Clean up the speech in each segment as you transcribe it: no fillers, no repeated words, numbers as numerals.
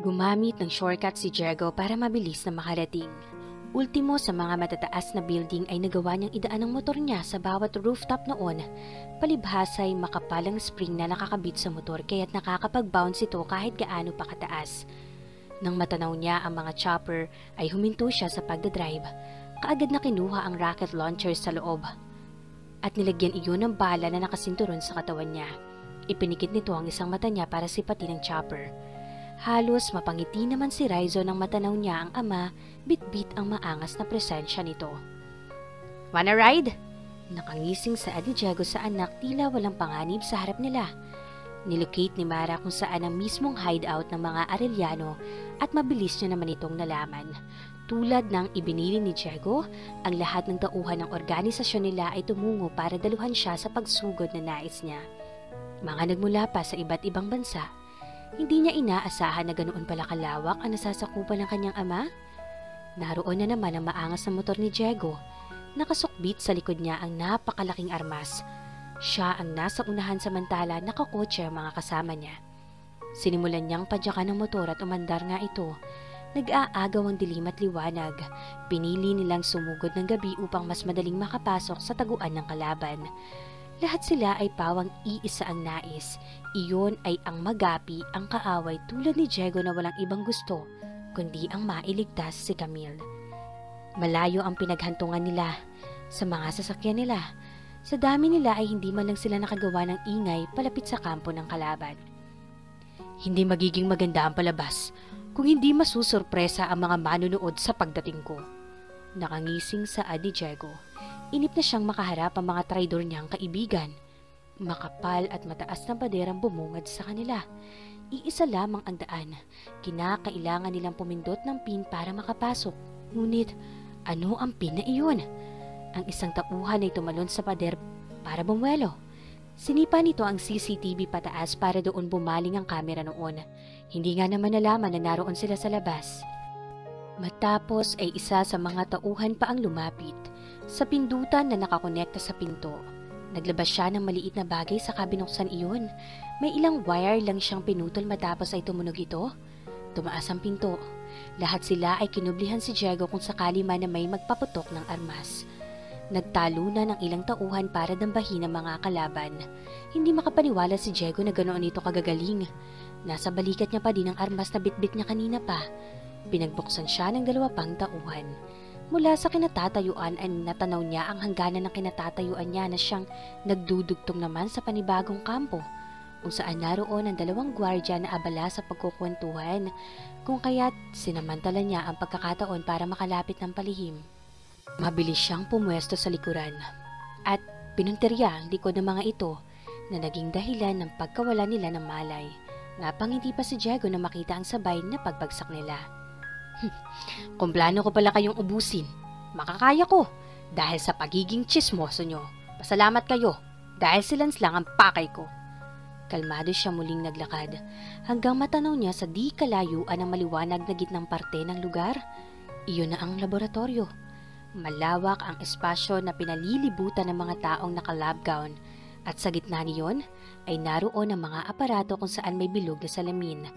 Gumamit ng shortcut si Diego para mabilis na makarating. Ultimo sa mga matataas na building ay nagawa niyang idaan ang motor niya sa bawat rooftop noon. Palibhasa ay makapalang spring na nakakabit sa motor kaya't nakakapag-bounce ito kahit gaano pa kataas. Nang matanaw niya ang mga chopper ay huminto siya sa pagdadrive. Kaagad na kinuha ang rocket launcher sa loob at nilagyan iyon ng bala na nakasinturon sa katawan niya. Ipinikit nito ang isang mata niya para sipatin ang chopper. Halos mapangiti naman si Raizo nang matanaw niya ang ama, bit-bit ang maangas na presensya nito. "Wanna ride?" Nakangising saad ni Diego sa anak, tila walang panganib sa harap nila. Nilocate ni Mara kung saan ang mismong hideout ng mga Arellano at mabilis niya naman itong nalaman. Tulad ng ibinili ni Diego, ang lahat ng tauhan ng organisasyon nila ay tumungo para daluhan siya sa pagsugod na nais niya. Mga nagmula pa sa iba't ibang bansa. Hindi niya inaasahan na ganoon pala kalawak ang nasasakupan ng kanyang ama. Naroon na naman ang maangas na motor ni Diego. Nakasukbit sa likod niya ang napakalaking armas. Siya ang nasa unahan samantala nakakotse ang mga kasama niya. Sinimulan niyang padyakan ng motor at umandar nga ito. Nag-aagaw ang dilim at liwanag. Pinili nilang sumugod ng gabi upang mas madaling makapasok sa taguan ng kalaban. Lahat sila ay pawang iisa ang nais. Iyon ay ang magapi ang kaaway tulad ni Diego na walang ibang gusto, kundi ang mailigtas si Camille. Malayo ang pinaghantungan nila sa mga sasakyan nila. Sa dami nila ay hindi man lang sila nakagawa ng ingay palapit sa kampo ng kalaban. "Hindi magiging maganda ang palabas kung hindi masusurpresa ang mga manunood sa pagdating ko." Nakangising saad ni Diego. Inip na siyang makaharap ang mga traidor niyang kaibigan. Makapal at mataas na paderang bumungad sa kanila. Iisa lamang ang daan. Kinakailangan nilang pumindot ng pin para makapasok. Ngunit, ano ang pin na iyon? Ang isang tauhan ay tumalon sa pader para bumuelo. Sinipa nito ang CCTV pataas para doon bumaling ang kamera noon. Hindi nga naman nalaman na naroon sila sa labas. Matapos ay isa sa mga tauhan pa ang lumapit. Sa pindutan na nakakonekta sa pinto, naglabas siya ng maliit na bagay sa kabinuksan iyon. May ilang wire lang siyang pinutol matapos ay tumunog ito. Tumaas ang pinto. Lahat sila ay kinublihan si Diego kung sakali man na may magpaputok ng armas. Nagtalunan ng ilang tauhan para dambahin ang mga kalaban. Hindi makapaniwala si Diego na ganoon ito kagagaling. Nasa balikat niya pa din ang armas na bitbit niya kanina pa. Pinagbuksan siya ng dalawa pang tauhan. Mula sa kinatatayuan ay natanaw niya ang hangganan ng kinatatayuan niya na siyang nagdudugtong naman sa panibagong kampo, kung saan naroon ang dalawang gwardya na abala sa pagkukwentuhan, kung kaya't sinamantala niya ang pagkakataon para makalapit ng palihim. Mabilis siyang pumwesto sa likuran at pinuntirya ang likod ng mga ito na naging dahilan ng pagkawala nila ng malay. Napangiti pa si Diego na makita ang sabay na pagbagsak nila. "Kung plano ko pala kayong ubusin, makakaya ko dahil sa pagiging tsismoso nyo. Pasalamat kayo dahil silans lang ang pakay ko." Kalmado siya muling naglakad hanggang matanaw niya sa di kalayuan ang maliwanag na gitnang parte ng lugar. Iyon na ang laboratorio. Malawak ang espasyo na pinalilibutan ng mga taong naka-lab gown at sa gitna niyon ay naroon ang mga aparato kung saan may bilog na salamin.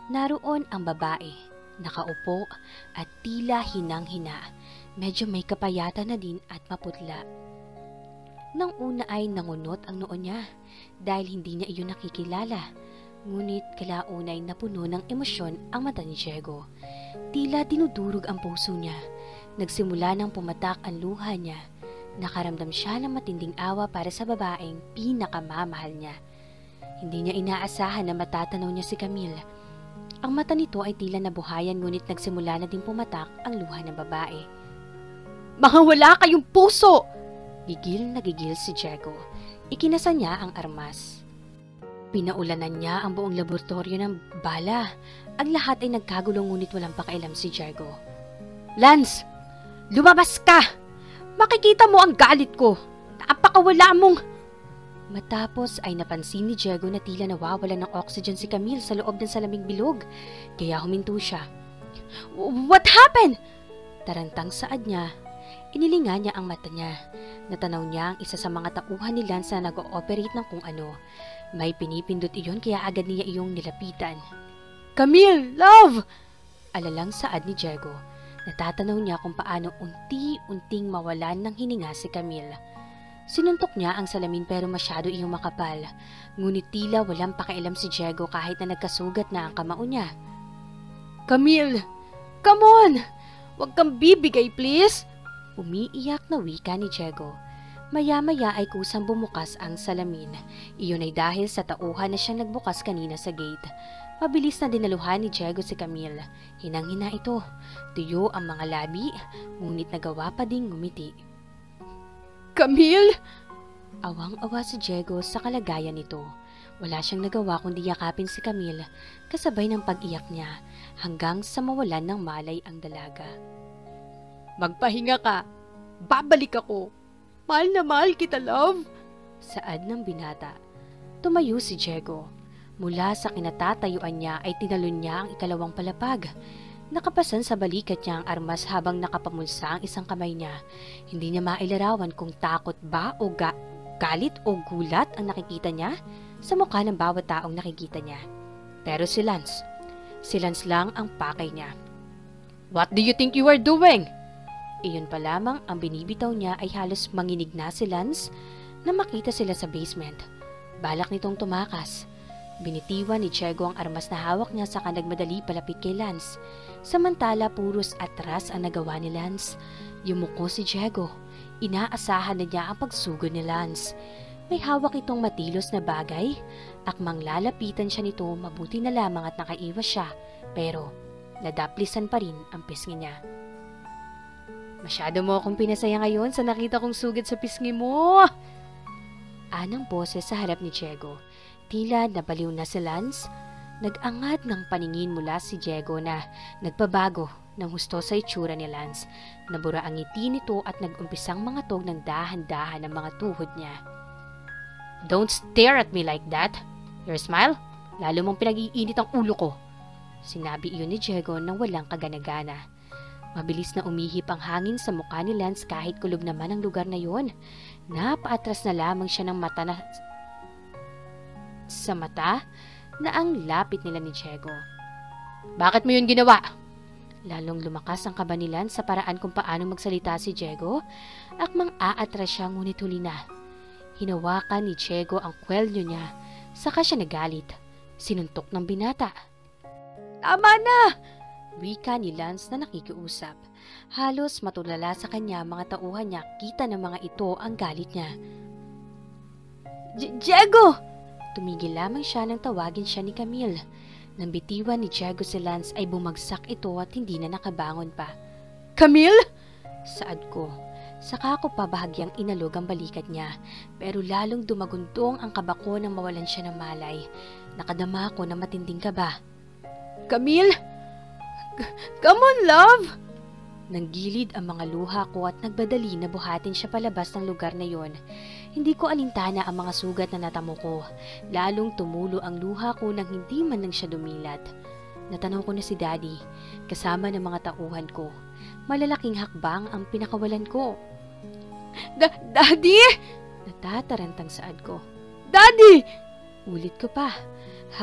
Naroon ang babae, nakaupo at tila hinang-hina. Medyo may kapayatan na din at maputla. Nang una ay nangunot ang noo niya dahil hindi niya iyon nakikilala. Ngunit kalauna ay napuno ng emosyon ang mata ni Diego. Tila dinudurog ang puso niya. Nagsimula nang pumatak ang luha niya. Nakaramdam siya ng matinding awa para sa babaeng pinakamamahal niya. Hindi niya inaasahan na matatanaw niya si Camille. Ang mata nito ay tila nabuhayan ngunit nagsimula na din pumatak ang luha ng babae. "Mga wala kayong puso!" Gigil na gigil si Diego. Ikinasa niya ang armas. Pinaulanan niya ang buong laboratorio ng bala. Ang lahat ay nagkagulong ngunit walang pakialam si Diego. "Lance! Lumabas ka! Makikita mo ang galit ko! Napakawala mong..." Matapos ay napansin ni Diego na tila nawawalan ng oxygen si Camille sa loob ng salaming bilog, kaya huminto siya. "What happened?" Tarantang saad niya. Inilinga niya ang mata niya. Natanaw niya ang isa sa mga tauhan ni Lance na nag-ooperate ng kung ano. May pinipindot iyon kaya agad niya iyong nilapitan. Camille, love! Alalang saad ni Diego. Natatanaw niya kung paano unti-unting mawalan ng hininga si Camille. Sinuntok niya ang salamin pero masyado iyong makapal. Ngunit tila walang pakialam si Diego kahit na nagkasugat na ang kamao niya. Camille! Come on! Huwag kang bibigay, please! Umiiyak na wika ni Diego. Maya-maya ay kusang bumukas ang salamin. Iyon ay dahil sa tauhan na siyang nagbukas kanina sa gate. Mabilis na dinaluhan ni Diego si Camille. Hinang-hina ito. Tuyo ang mga labi, ngunit nagawa pa ding ngumiti. Camille! Awang-awa si Diego sa kalagayan nito. Wala siyang nagawa kundi yakapin si Camille, kasabay ng pag-iyak niya, hanggang sa mawalan ng malay ang dalaga. Magpahinga ka! Babalik ako! Mahal na mahal kita, love! Saad ng binata. Tumayo si Diego. Mula sa kinatatayuan niya ay tinalon niya ang ikalawang palapag. Nakapasan sa balikat niya ang armas habang nakapamulsa ang isang kamay niya. Hindi niya mailarawan kung takot ba o galit o gulat ang nakikita niya sa mukha ng bawat taong nakikita niya. Pero si Lance lang ang pakay niya. What do you think you are doing? Iyon pa lamang ang binibitaw niya ay halos manginig na si Lance na makita sila sa basement. Balak nitong tumakas. Binitiwan ni Diego ang armas na hawak niya saka nagmadali palapit kay Lance. Samantala puros atras ang nagawa ni Lance. Yumuko si Diego. Inaasahan na niya ang pagsugod ni Lance. May hawak itong matilos na bagay. Akmang lalapitan siya nito, mabuti na lamang at nakaiwas siya. Pero nadaplisan pa rin ang pisngi niya. Masyado mo akong pinasaya ngayon sa nakita kong sugat sa pisngi mo. Anang boses sa harap ni Diego. Tila nabaliw na si Lance. Nag-angat ng paningin mula si Diego na nagpabago ng husto sa itsura ni Lance. Nabura ang ngiti nito at nag-umpisang mangatog ng dahan-dahan ang mga tuhod niya. Don't stare at me like that. Your smile? Lalo mong pinag-iinit ang ulo ko. Sinabi iyon ni Diego nang walang kaganagana. Mabilis na umihip ang hangin sa mukha ni Lance kahit kulog naman ang lugar na yon. Napaatras na lamang siya ng mata na ang lapit nila ni Diego. Bakit mo yun ginawa? Lalong lumakas ang kaba ni Lance sa paraan kung paano magsalita si Diego. Akmang aatras siya ngunit huli na. Hinawakan ni Diego ang kwelyo niya, saka siya nagalit. Sinuntok ng binata. Tama na! Wika ni Lance na nakikiusap. Halos matulala sa kanya mga tauhan niya, kita ng mga ito ang galit niya. Diego! Tumigil lamang siya nang tawagin siya ni Camille. Nang bitiwan ni Diego si Lance ay bumagsak ito at hindi na nakabangon pa. Camille? Saad ko. Saka ko pa bahagyang inalog ang balikat niya, pero lalong dumagundong ang kaba ko nang mawalan siya ng malay. Nakadama ko na matinding kaba. Camille? Come on, love! Nanggilid ang mga luha ko at nagbadali na buhatin siya palabas ng lugar na yon. Hindi ko alintana ang mga sugat na natamo ko. Lalong tumulo ang luha ko nang hindi man lang siya dumilat. Natanaw ko na si Daddy, kasama ng mga tauhan ko. Malalaking hakbang ang pinakawalan ko. Daddy! Natatarantang saad ko. Daddy! Ulit ko pa.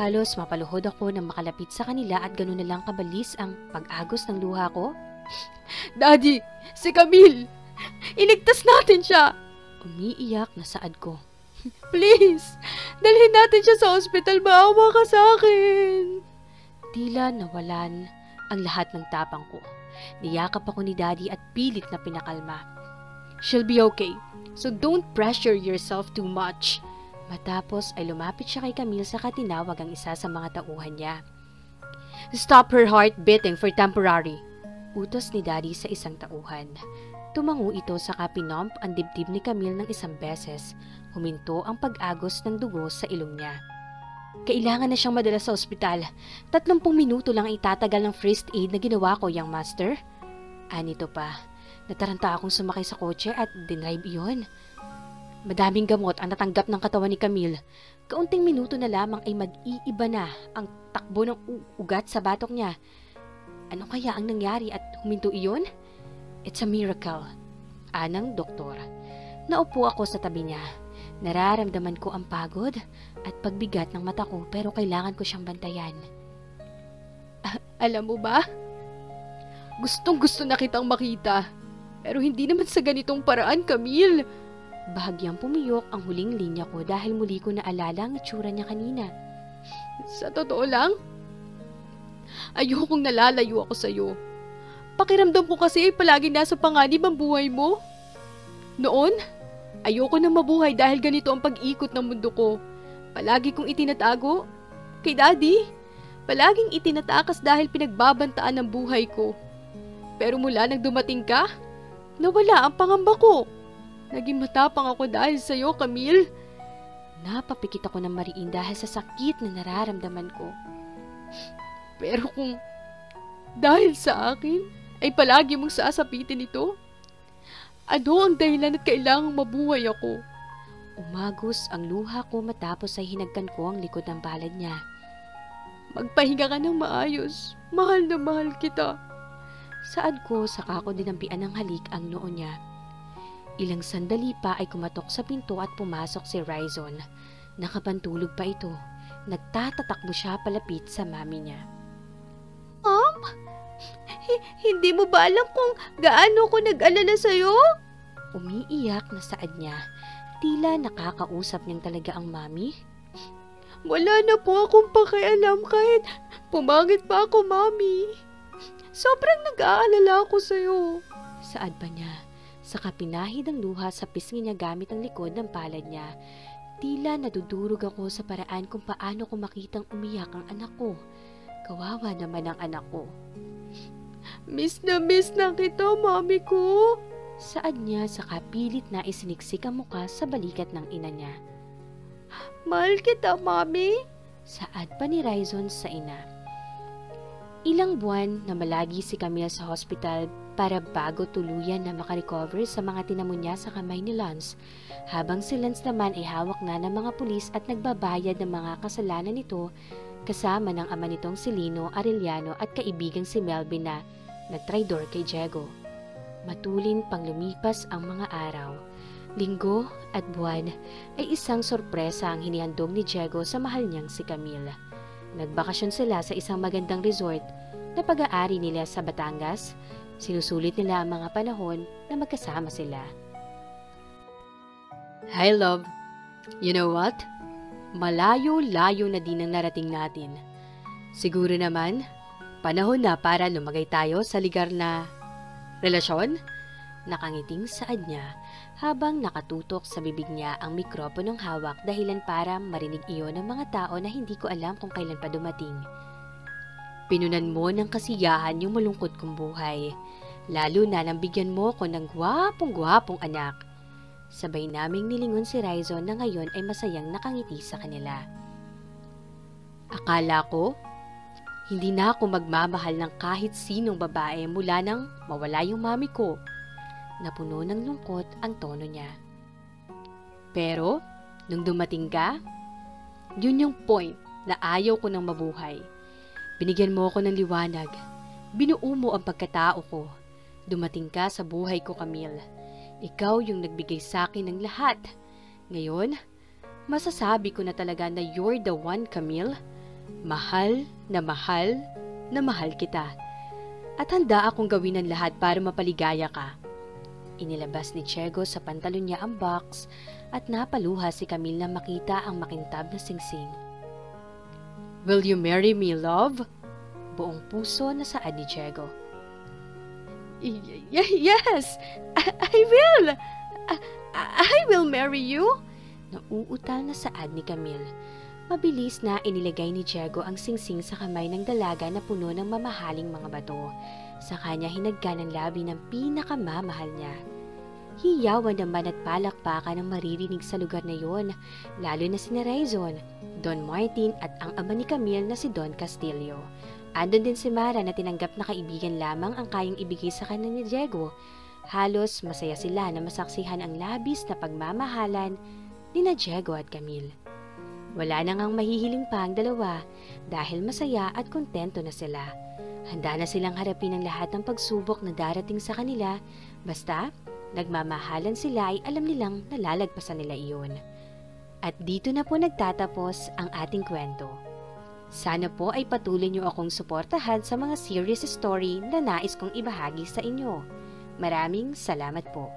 Halos mapaluhod ako nang makalapit sa kanila at gano'n na lang kabalis ang pag-agos ng luha ko. Daddy! Si Camille! Iligtas natin siya! Umiiyak na saad ko. Please! Dalhin natin siya sa ospital. Maawa ka sa akin! Tila nawalan ang lahat ng tapang ko. Niyakap ako ni Daddy at pilit na pinakalma. She'll be okay, so don't pressure yourself too much. Matapos ay lumapit siya kay Camille sa tinawag ang isa sa mga tauhan niya. Stop her heart beating for temporary. Utos ni Daddy sa isang tauhan. Tumango ito sa pinomp ang dibdib ni Camille ng isang beses. Huminto ang pag-agos ng dugo sa ilong niya. Kailangan na siyang madala sa ospital. 30 minuto lang ang itatagal ng first aid na ginawa ko, young master. Anito pa. Nataranta akong sumakay sa kotse at dinrive iyon. Madaming gamot ang natanggap ng katawan ni Camille. Kaunting minuto na lamang ay mag-iiba na ang takbo ng ugat sa batok niya. Ano kaya ang nangyari at huminto iyon? It's a miracle. Anang doktor. Naupo ako sa tabi niya. Nararamdaman ko ang pagod at pagbigat ng mata ko pero kailangan ko siyang bantayan. Alam mo ba? Gustong-gusto na kitang makita. Pero hindi naman sa ganitong paraan, Camille. Bahagyang pumiyok ang huling linya ko dahil muli ko naalala ang itsura niya kanina. Sa totoo lang, ayokong nalalayo ako sa'yo. Pakiramdam ko kasi ay palagi nasa panganib ang buhay mo. Noon, ayoko na mabuhay dahil ganito ang pag-ikot ng mundo ko. Palagi kong itinatago. Kay Daddy, palaging itinatakas dahil pinagbabantaan ang buhay ko. Pero mula nang dumating ka, nawala ang pangamba ko. Naging matapang ako dahil sa'yo, Camille. Napapikit ako ng mariin dahil sa sakit na nararamdaman ko. Pero kung dahil sa akin, ay palagi mong sasapitin ito, ano ang dahilan at kailangang mabuhay ako? Umagos ang luha ko matapos ay hinagkan ko ang likod ng palad niya. Magpahinga ka ng maayos. Mahal na mahal kita. Saad ko, saka ko dinampian ng halik ang noo niya. Ilang sandali pa ay kumatok sa pinto at pumasok si Ryzon. Nakapantulog pa ito. Nagtatatakbo siya palapit sa mami niya. Mom? Hindi mo ba alam kung gaano ko nag-alala sa'yo? Umiiyak na saad niya. Tila nakakausap niyang talaga ang mami. Wala na po akong pakialam kahit pumangit pa ako, mami. Sobrang nag-aalala ako sa'yo. Saad pa niya. Saka pinahid ang luha sa pisngi niya gamit ang likod ng palad niya. Tila nadudurog ako sa paraan kung paano ko makitang umiyak ang anak ko. Kawawa naman ang anak ko. Miss na kita, mami ko. Saad niya, saka pilit na isiniksik ang muka sa balikat ng ina niya. Mahal kita, mami. Saad pa ni Ryzon sa ina. Ilang buwan na malagi si Camille sa hospital para bago tuluyan na makarecover sa mga tinamo niya sa kamay ni Lance, habang si Lance naman ay hawak na ng mga pulis at nagbabayad ng mga kasalanan nito kasama ng ama nitong si Lino Arellano at kaibigang si Melvin na traidor kay Diego. Matulin pang lumipas ang mga araw. Linggo at buwan ay isang sorpresa ang hinihandog ni Diego sa mahal niyang si Camille. Nagbakasyon sila sa isang magandang resort na pag-aari nila sa Batangas. Sinusulit nila ang mga panahon na magkasama sila. Hi, love. You know what? Malayo-layo na din ang narating natin. Siguro naman, panahon na para lumagay tayo sa ligar na relasyon? Nakangiting saad niya habang nakatutok sa bibig niya ang mikroponong hawak dahilan para marinig iyon ng mga tao na hindi ko alam kung kailan pa dumating. Pinunan mo ng kasiyahan yung malungkot kong buhay, lalo na nang bigyan mo ko ng gwapong-gwapong anak. Sabay naming nilingon si Ryzon na ngayon ay masayang nakangiti sa kanila. Akala ko, hindi na ako magmamahal ng kahit sinong babae mula nang mawala yung mami ko. Napuno ng lungkot ang tono niya. Pero, nung dumating ka, yun yung point na ayaw ko nang mabuhay. Binigyan mo ako ng liwanag. Binuo mo ang pagkatao ko. Dumating ka sa buhay ko, Camille. Ikaw yung nagbigay sa akin ng lahat. Ngayon, masasabi ko na talaga na you're the one, Camille. Mahal na mahal na mahal kita. At handa akong gawin ang lahat para mapaligaya ka. Inilabas ni Diego sa pantalon niya ang box at napaluha si Camille na makita ang makintab na singsing. Will you marry me, love? Buong puso na saad ni Diego. Yes, I will. I will marry you. Nauutal na saad ni Camille. Mabilis na inilagay ni Diego ang singsing sa kamay ng dalaga na puno ng mamahaling mga bato. Sa kanya hinagka ng labi ng pinakamamahal niya. Hiyawan naman at palakpakan ang maririnig sa lugar na yon, lalo na si Ryzon, Don Martin at ang ama ni Camille na si Don Castillo. Andun din si Mara na tinanggap na kaibigan lamang ang kayang ibigay sa kanya ni Diego. Halos masaya sila na masaksihan ang labis na pagmamahalan ni Diego at Camille. Wala na ngang mahihiling pa ang dalawa dahil masaya at kontento na sila. Handa na silang harapin ang lahat ng pagsubok na darating sa kanila, basta nagmamahalan sila ay alam nilang nalalagpasan nila iyon. At dito na po nagtatapos ang ating kwento. Sana po ay patuloy niyo akong suportahan sa mga series story na nais kong ibahagi sa inyo. Maraming salamat po.